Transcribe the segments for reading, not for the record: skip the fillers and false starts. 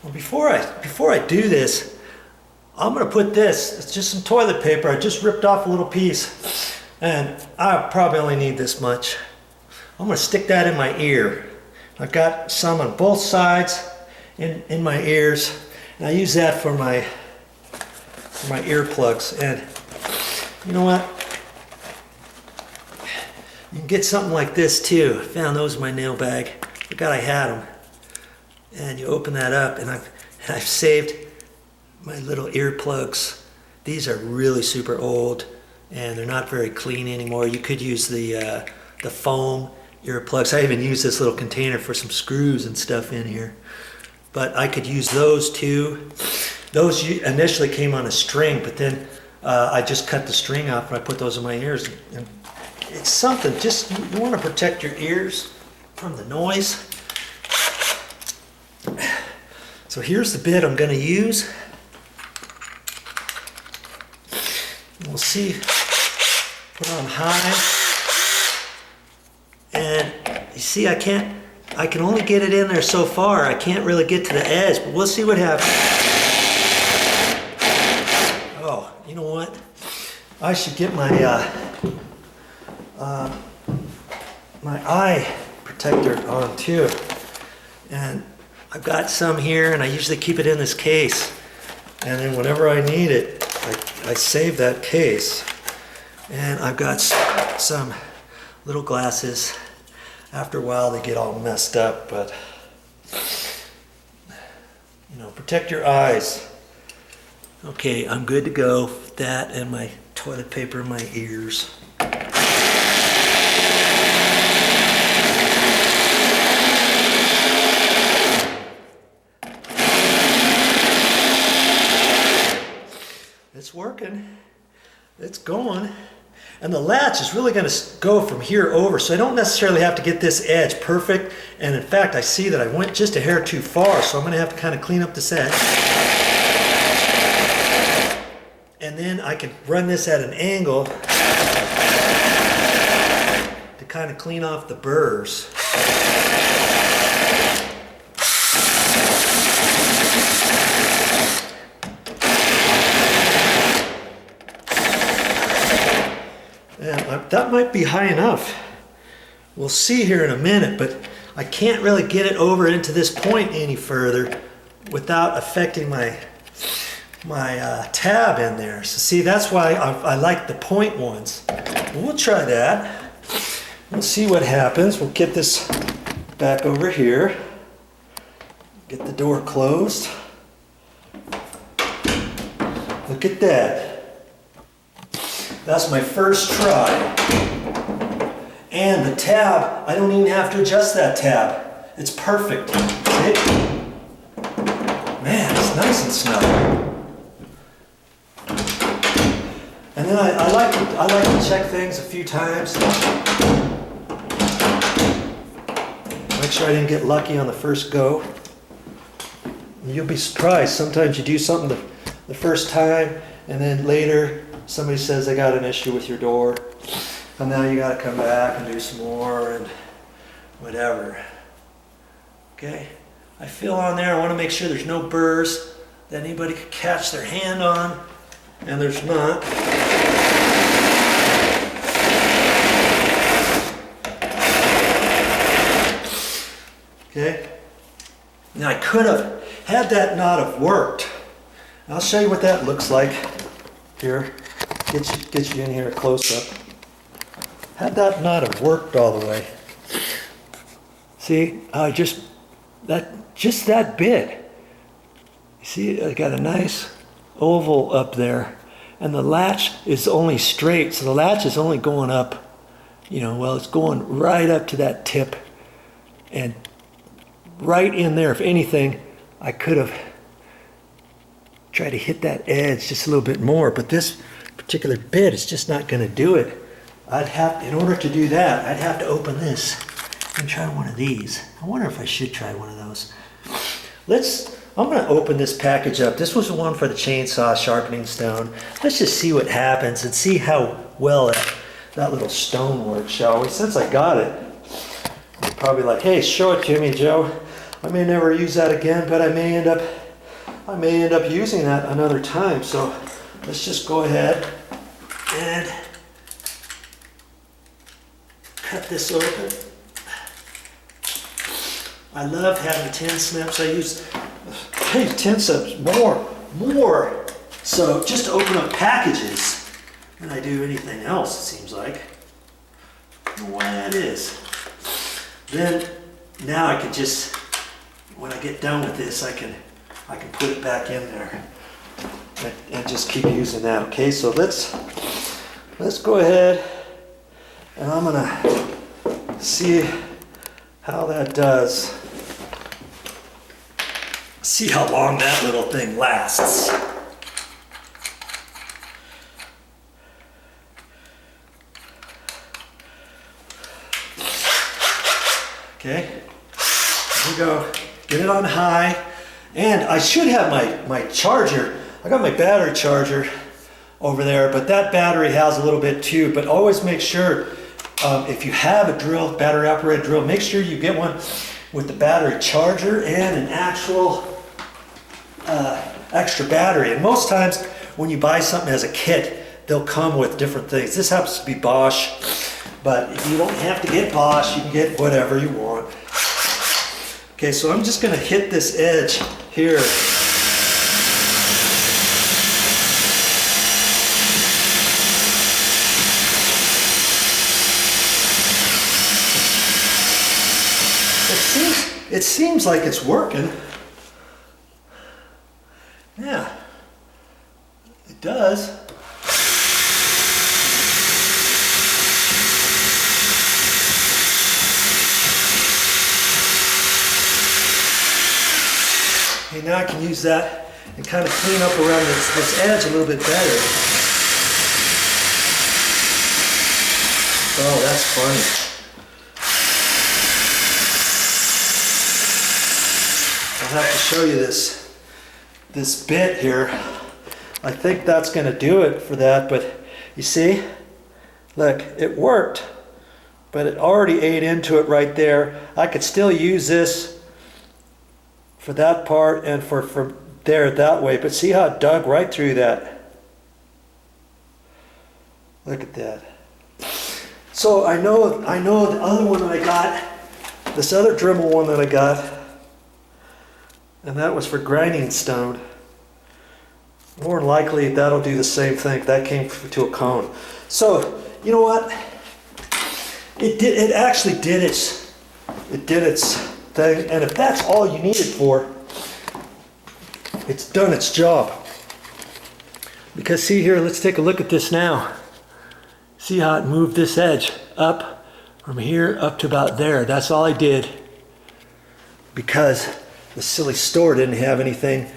Well, before I do this, I'm gonna put this, it's just some toilet paper. I just ripped off a little piece, and I probably only need this much. I'm gonna stick that in my ear. I've got some on both sides in my ears, and I use that for my earplugs. And you know what? You can get something like this too. I found those in my nail bag. Forgot I had them. And you open that up, and I've saved my little earplugs. These are really super old, and they're not very clean anymore. You could use the foam earplugs. I even use this little container for some screws and stuff in here. But I could use those too. Those initially came on a string, but then I just cut the string off and I put those in my ears. And it's something, just you want to protect your ears from the noise. So here's the bit I'm going to use. We'll see, put it on high. And you see, I can only get it in there so far. I can't really get to the edge, but we'll see what happens. Oh, you know what? I should get my my eye protector on too. And I've got some here, and I usually keep it in this case. And then whenever I need it, I save that case. And I've got some little glasses. After a while they get all messed up, but you know, protect your eyes. Okay, I'm good to go with that and my toilet paper in my ears. It's working. It's going. And the latch is really going to go from here over, so I don't necessarily have to get this edge perfect. And in fact, I see that I went just a hair too far, so I'm going to have to kind of clean up this edge. And then I can run this at an angle to kind of clean off the burrs. That might be high enough. We'll see here in a minute, but I can't really get it over into this point any further without affecting my tab in there. So see, that's why I like the point ones. We'll try that. We'll see what happens. We'll get this back over here. Get the door closed. Look at that. That's my first try. And the tab, I don't even have to adjust that tab. It's perfect. See? Man, it's nice and snug. And then I like to check things a few times. Make sure I didn't get lucky on the first go. You'll be surprised. Sometimes you do something the first time, and then later somebody says they got an issue with your door, and now you got to come back and do some more and whatever. Okay, I feel on there. I want to make sure there's no burrs that anybody could catch their hand on, and there's not. Okay, now I could have had that not have worked. I'll show you what that looks like here. Get you in here close up. Had that not have worked all the way. See, just that bit. You see, I got a nice oval up there, and the latch is only straight, so the latch is only going up, you know, well, it's going right up to that tip, and right in there. If anything, I could have tried to hit that edge just a little bit more, but this particular bit is just not going to do it. In order to do that, I'd have to open this and try one of these. I wonder if I should try one of those. I'm going to open this package up. This was the one for the chainsaw sharpening stone. Let's just see what happens and see how well that little stone works, shall we? Since I got it, you're probably like, hey, show it to me, Joe. I may never use that again, but I may end up using that another time. So let's just go ahead and cut this open. I love having tin snips. I use tin snips more so just to open up packages than I do anything else, it seems like. I don't know why that is. Then now I can just, when I get done with this, I can put it back in there and just keep using that. Okay, so let's go ahead and I'm gonna see how that does. See how long that little thing lasts. Okay, here we go. Get it on high. And I should have my charger. I got my battery charger over there, but that battery has a little bit too. But always make sure, if you have a drill, battery operated drill, make sure you get one with the battery charger and an actual extra battery. And most times when you buy something as a kit, they'll come with different things. This happens to be Bosch, but you don't have to get Bosch, you can get whatever you want. Okay, so I'm just gonna hit this edge here. It seems like it's working. Yeah, it does. Okay, now I can use that and kind of clean up around this edge a little bit better. Oh, that's funny. I'll have to show you this bit here. I think that's going to do it for that, but you see, look, it worked, but it already ate into it right there. I could still use this for that part and for there that way, but see how it dug right through that. Look at that. So I know the other one that I got, this other Dremel one that I got, and that was for grinding stone. More than likely that'll do the same thing. That came to a cone. So you know what? It actually did its thing. And if that's all you need it for, it's done its job. Because see here, let's take a look at this now. See how it moved this edge up from here up to about there. That's all I did, because the silly store didn't have anything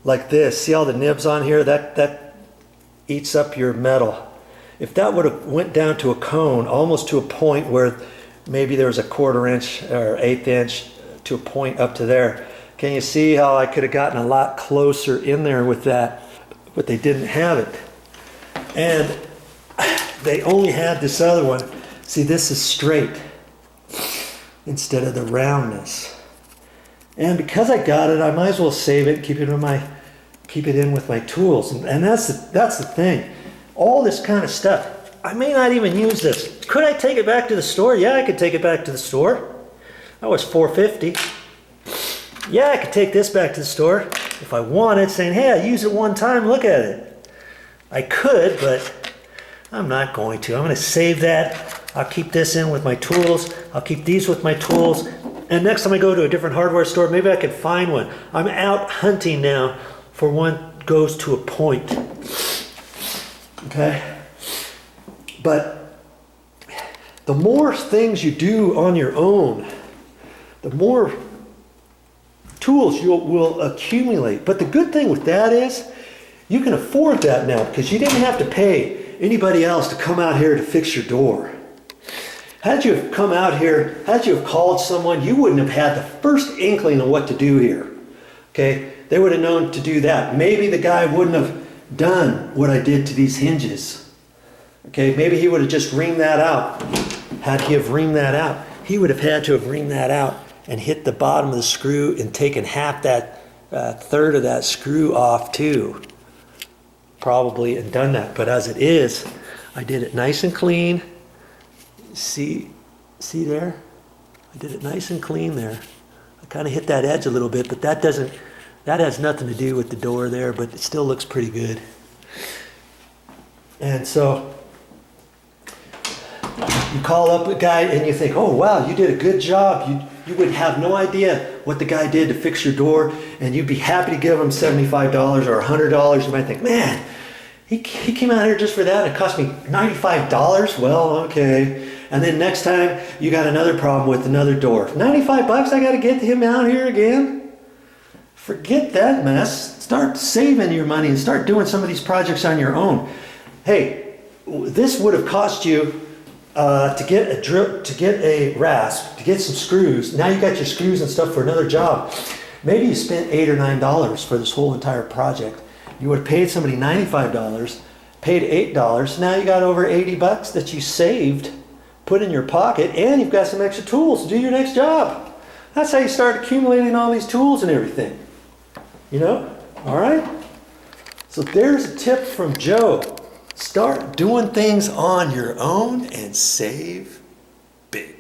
like this. See all the nibs on here? That eats up your metal. If that would have went down to a cone, almost to a point where maybe there was a 1/4 inch or 1/8 inch to a point up to there. Can you see how I could have gotten a lot closer in there with that? But they didn't have it. And they only had this other one. See, this is straight instead of the roundness. And because I got it, I might as well save it, keep it in with my tools. And that's the thing. All this kind of stuff, I may not even use this. Could I take it back to the store? Yeah, I could take it back to the store. That was $4.50. Yeah, I could take this back to the store if I wanted, saying, hey, I used it one time, look at it. I could, but I'm not going to. I'm going to save that. I'll keep this in with my tools. I'll keep these with my tools. And next time I go to a different hardware store, maybe I can find one. I'm out hunting now for one that goes to a point. Okay? But the more things you do on your own, the more tools you will accumulate. But the good thing with that is you can afford that now, because you didn't have to pay anybody else to come out here to fix your door. Had you have come out here, had you have called someone, you wouldn't have had the first inkling of what to do here. Okay? They would have known to do that. Maybe the guy wouldn't have done what I did to these hinges. Okay? Maybe he would have just reamed that out. Had he have reamed that out, he would have had to have reamed that out and hit the bottom of the screw and taken half that third of that screw off too. Probably and done that, but as it is, I did it nice and clean. See there? I did it nice and clean there. I kind of hit that edge a little bit, but that has nothing to do with the door there, but it still looks pretty good. And so you call up a guy and you think, oh wow, you did a good job. You would have no idea what the guy did to fix your door, and you'd be happy to give him $75 or $100. You might think, man, he came out here just for that. It cost me $95. Well, okay. And then next time you got another problem with another door. $95, I got to get him out here again? Forget that mess. Start saving your money and start doing some of these projects on your own. Hey, this would have cost you to get a drill, to get a rasp, to get some screws. Now you got your screws and stuff for another job. Maybe you spent $8 or $9 for this whole entire project. You would have paid somebody $95, paid $8. Now you got over 80 bucks that you saved, put in your pocket, and you've got some extra tools to do your next job. That's how you start accumulating all these tools and everything. You know? All right? So there's a tip from Joe. Start doing things on your own and save big.